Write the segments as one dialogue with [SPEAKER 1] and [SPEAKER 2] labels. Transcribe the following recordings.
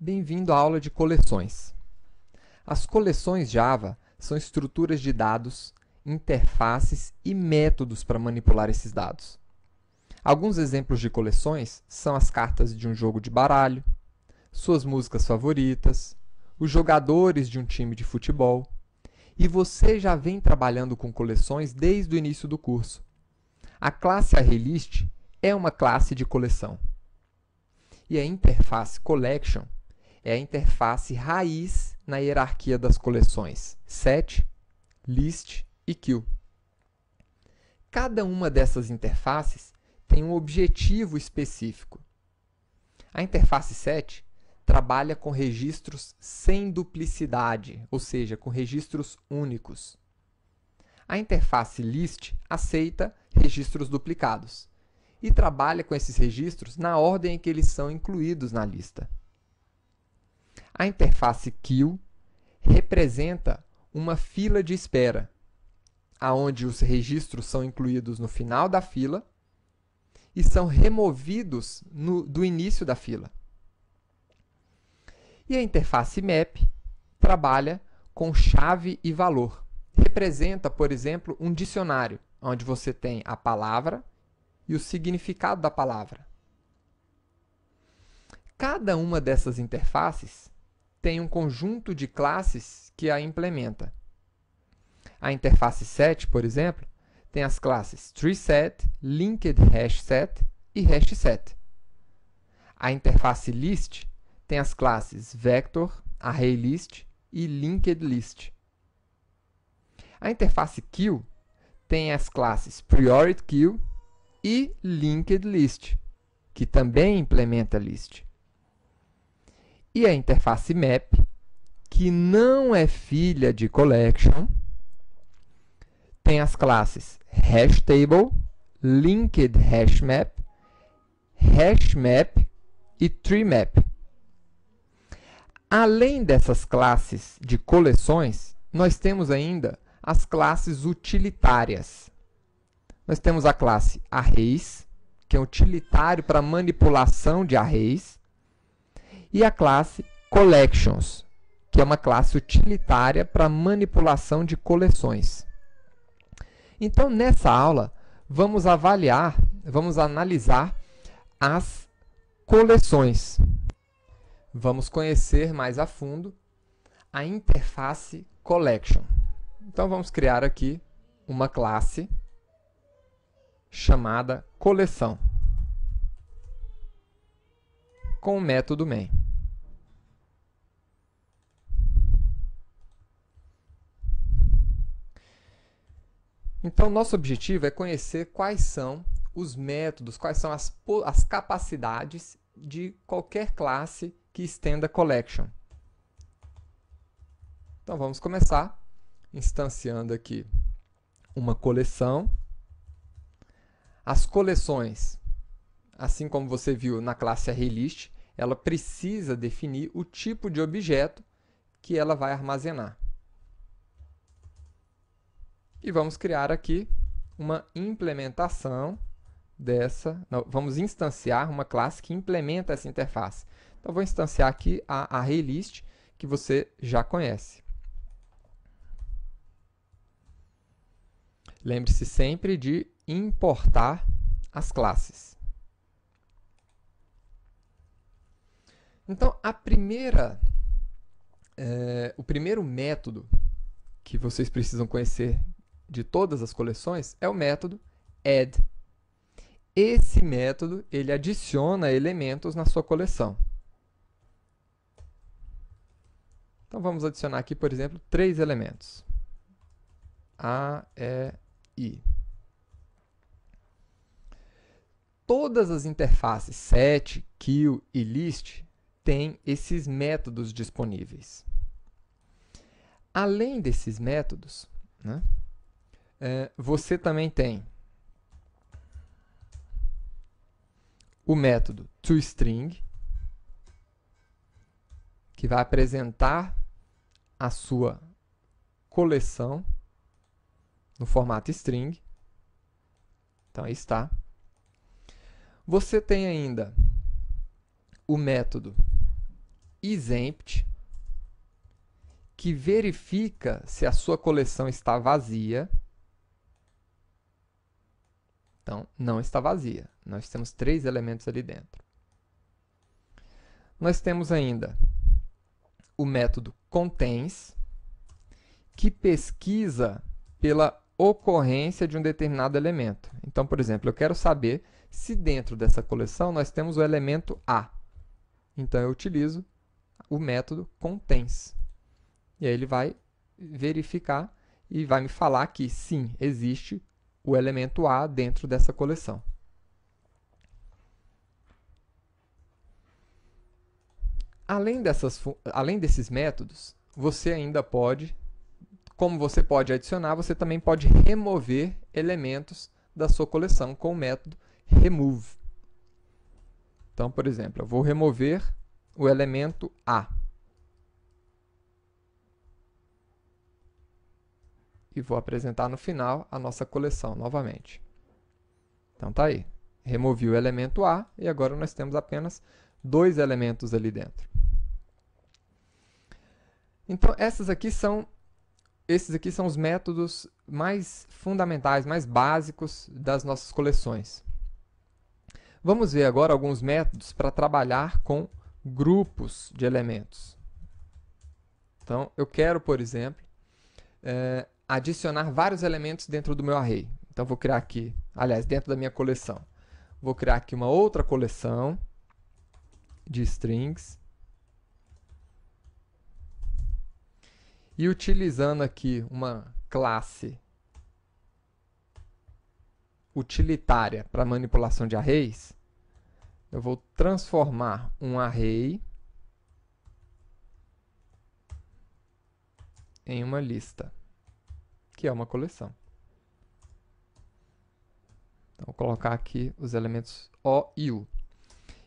[SPEAKER 1] Bem-vindo à aula de coleções. As coleções Java são estruturas de dados, interfaces e métodos para manipular esses dados. Alguns exemplos de coleções são as cartas de um jogo de baralho, suas músicas favoritas, os jogadores de um time de futebol. E você já vem trabalhando com coleções desde o início do curso. A classe ArrayList é uma classe de coleção. E a interface Collection é a interface raiz na hierarquia das coleções Set, List e Queue. Cada uma dessas interfaces tem um objetivo específico. A interface Set trabalha com registros sem duplicidade, ou seja, com registros únicos. A interface List aceita registros duplicados e trabalha com esses registros na ordem em que eles são incluídos na lista. A interface Queue representa uma fila de espera, onde os registros são incluídos no final da fila e são removidos do início da fila. E a interface Map trabalha com chave e valor. Representa, por exemplo, um dicionário, onde você tem a palavra e o significado da palavra. Cada uma dessas interfaces tem um conjunto de classes que a implementa. A interface Set, por exemplo, tem as classes TreeSet, LinkedHashSet e HashSet. A interface List tem as classes Vector, ArrayList e LinkedList. A interface Queue tem as classes PriorityQueue e LinkedList, que também implementa List. E a interface Map, que não é filha de Collection, tem as classes HashTable, LinkedHashMap, HashMap e TreeMap. Além dessas classes de coleções, nós temos ainda as classes utilitárias. Nós temos a classe Arrays, que é um utilitário para manipulação de arrays, e a classe Collections, que é uma classe utilitária para manipulação de coleções. Então, nessa aula, vamos analisar as coleções. Vamos conhecer mais a fundo a interface Collection. Então, vamos criar aqui uma classe chamada coleção, com o método main. Então, nosso objetivo é conhecer quais são os métodos, quais são as capacidades de qualquer classe que estenda collection. Então, vamos começar instanciando aqui uma coleção. As coleções, assim como você viu na classe ArrayList, ela precisa definir o tipo de objeto que ela vai armazenar. E vamos criar aqui uma implementação vamos instanciar uma classe que implementa essa interface. Então, vou instanciar aqui a ArrayList, que você já conhece. Lembre-se sempre de importar as classes. Então, o primeiro método que vocês precisam conhecer de todas as coleções é o método add. Esse método ele adiciona elementos na sua coleção. Então, vamos adicionar aqui, por exemplo, 3 elementos. A, E, I. Todas as interfaces Set, Queue e List têm esses métodos disponíveis. Além desses métodos, você também tem o método toString, que vai apresentar a sua coleção no formato string. Então, aí está. Você tem ainda o método isEmpty, que verifica se a sua coleção está vazia. Então, não está vazia. Nós temos 3 elementos ali dentro. Nós temos ainda o método contains, que pesquisa pela ocorrência de um determinado elemento. Então, por exemplo, eu quero saber se dentro dessa coleção nós temos o elemento A. Então, eu utilizo o método contains. E aí ele vai verificar e vai me falar que sim, existe o elemento A dentro dessa coleção. Além desses métodos, você ainda pode, como você pode adicionar, você também pode remover elementos da sua coleção com o método remove. Então, por exemplo, eu vou remover o elemento A. E vou apresentar no final a nossa coleção novamente. Então, tá aí. Removi o elemento A e agora nós temos apenas 2 elementos ali dentro. Então, esses aqui são os métodos mais fundamentais, mais básicos das nossas coleções. Vamos ver agora alguns métodos para trabalhar com grupos de elementos. Então, eu quero, por exemplo, adicionar vários elementos dentro do meu array. Então, vou criar aqui, aliás, dentro da minha coleção. Vou criar aqui uma outra coleção de strings. E utilizando aqui uma classe utilitária para manipulação de arrays, eu vou transformar um array em uma lista, que é uma coleção. Então, vou colocar aqui os elementos O e U.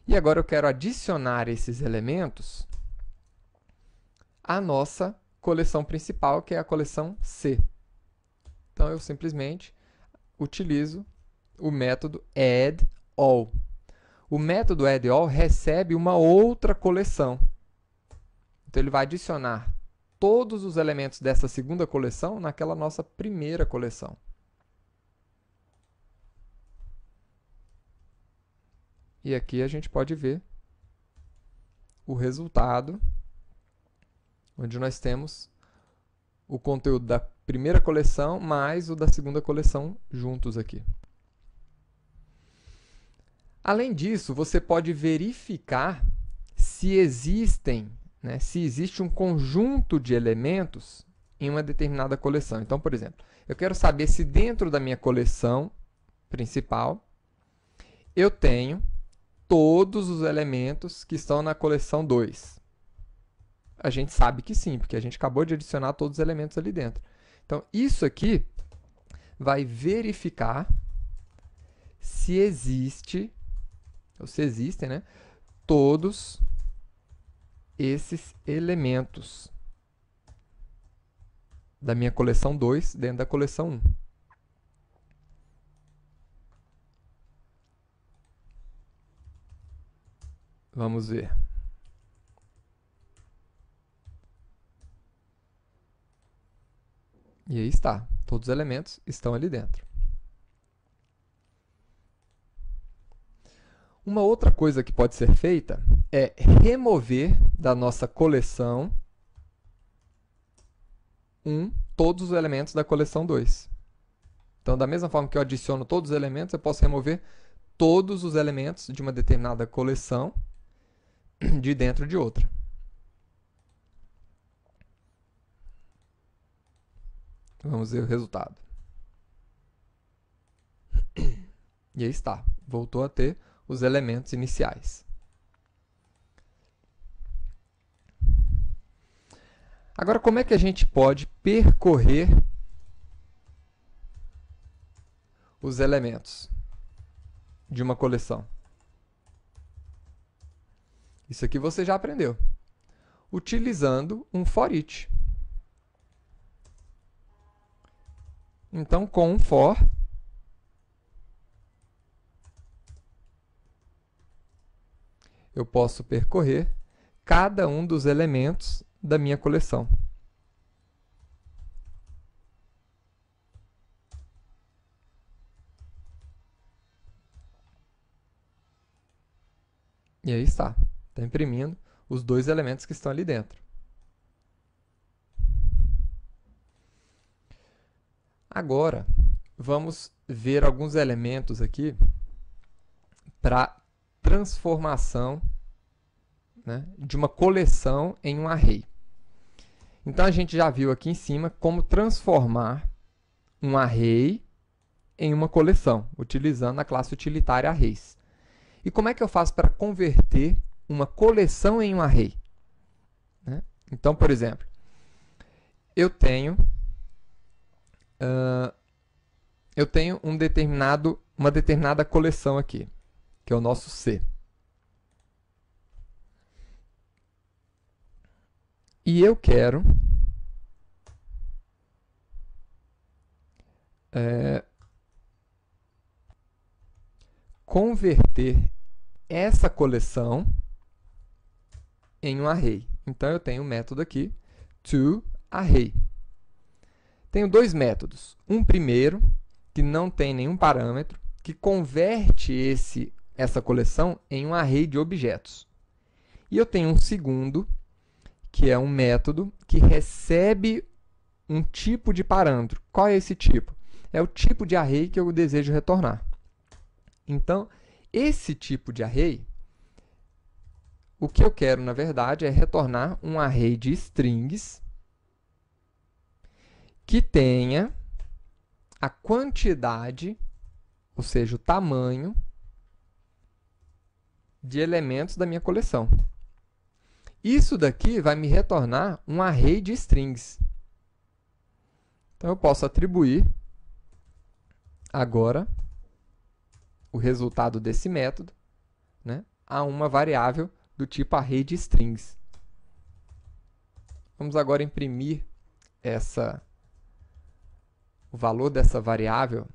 [SPEAKER 1] E agora eu quero adicionar esses elementos à nossa coleção principal, que é a coleção C. Então, eu simplesmente utilizo o método addAll. O método addAll recebe uma outra coleção. Então, ele vai adicionar todos os elementos dessa segunda coleção naquela nossa primeira coleção. E aqui a gente pode ver o resultado, onde nós temos o conteúdo da primeira coleção mais o da segunda coleção juntos aqui. Além disso, você pode verificar se existe um conjunto de elementos em uma determinada coleção. Então, por exemplo, eu quero saber se dentro da minha coleção principal eu tenho todos os elementos que estão na coleção 2. A gente sabe que sim, porque a gente acabou de adicionar todos os elementos ali dentro. Então, isso aqui vai verificar se existem, todos esses elementos da minha coleção 2 dentro da coleção 1. Vamos ver. E aí está. Todos os elementos estão ali dentro. Uma outra coisa que pode ser feita é remover da nossa coleção 1 todos os elementos da coleção 2. Então, da mesma forma que eu adiciono todos os elementos, eu posso remover todos os elementos de uma determinada coleção de dentro de outra. Vamos ver o resultado. E aí está. Voltou a ter os elementos iniciais. Agora, como é que a gente pode percorrer os elementos de uma coleção? Isso aqui você já aprendeu. Utilizando um for each. Então, com um for, eu posso percorrer cada um dos elementos da minha coleção. E aí está imprimindo os dois elementos que estão ali dentro. Agora, vamos ver alguns elementos aqui para transformação, né, de uma coleção em um array. Então, a gente já viu aqui em cima como transformar um array em uma coleção, utilizando a classe utilitária arrays. E como é que eu faço para converter uma coleção em um array? Né? Então, por exemplo, eu tenho uma determinada coleção aqui, que é o nosso C. E eu quero converter essa coleção em um array. Então, eu tenho um método aqui, toArray. Tenho dois métodos. Um primeiro, que não tem nenhum parâmetro, que converte essa coleção em um array de objetos. E eu tenho um segundo, que é um método que recebe um tipo de parâmetro. Qual é esse tipo? É o tipo de array que eu desejo retornar. Então, esse tipo de array, o que eu quero, na verdade, é retornar um array de strings que tenha a quantidade, ou seja, o tamanho de elementos da minha coleção. Isso daqui vai me retornar um array de strings. Então, eu posso atribuir agora o resultado desse método, né, a uma variável do tipo array de strings. Vamos agora imprimir o valor dessa variável,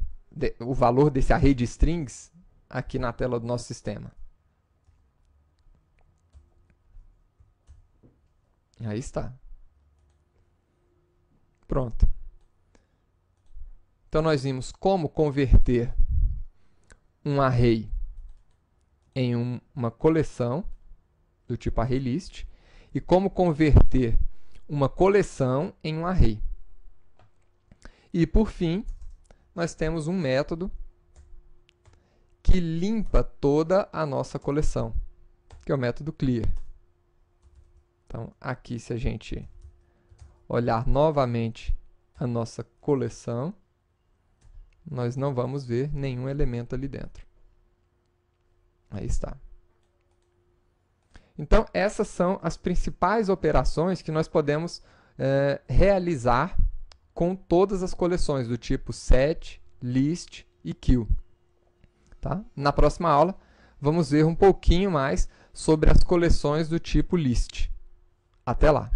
[SPEAKER 1] o valor desse array de strings aqui na tela do nosso sistema. Aí está. Pronto. Então, nós vimos como converter um array em uma coleção do tipo ArrayList e como converter uma coleção em um array. E, por fim, nós temos um método que limpa toda a nossa coleção, que é o método clear. Então, aqui, se a gente olhar novamente a nossa coleção, nós não vamos ver nenhum elemento ali dentro. Aí está. Então, essas são as principais operações que nós podemos realizar com todas as coleções do tipo set, list e queue. Tá? Na próxima aula, vamos ver um pouquinho mais sobre as coleções do tipo list. Até lá!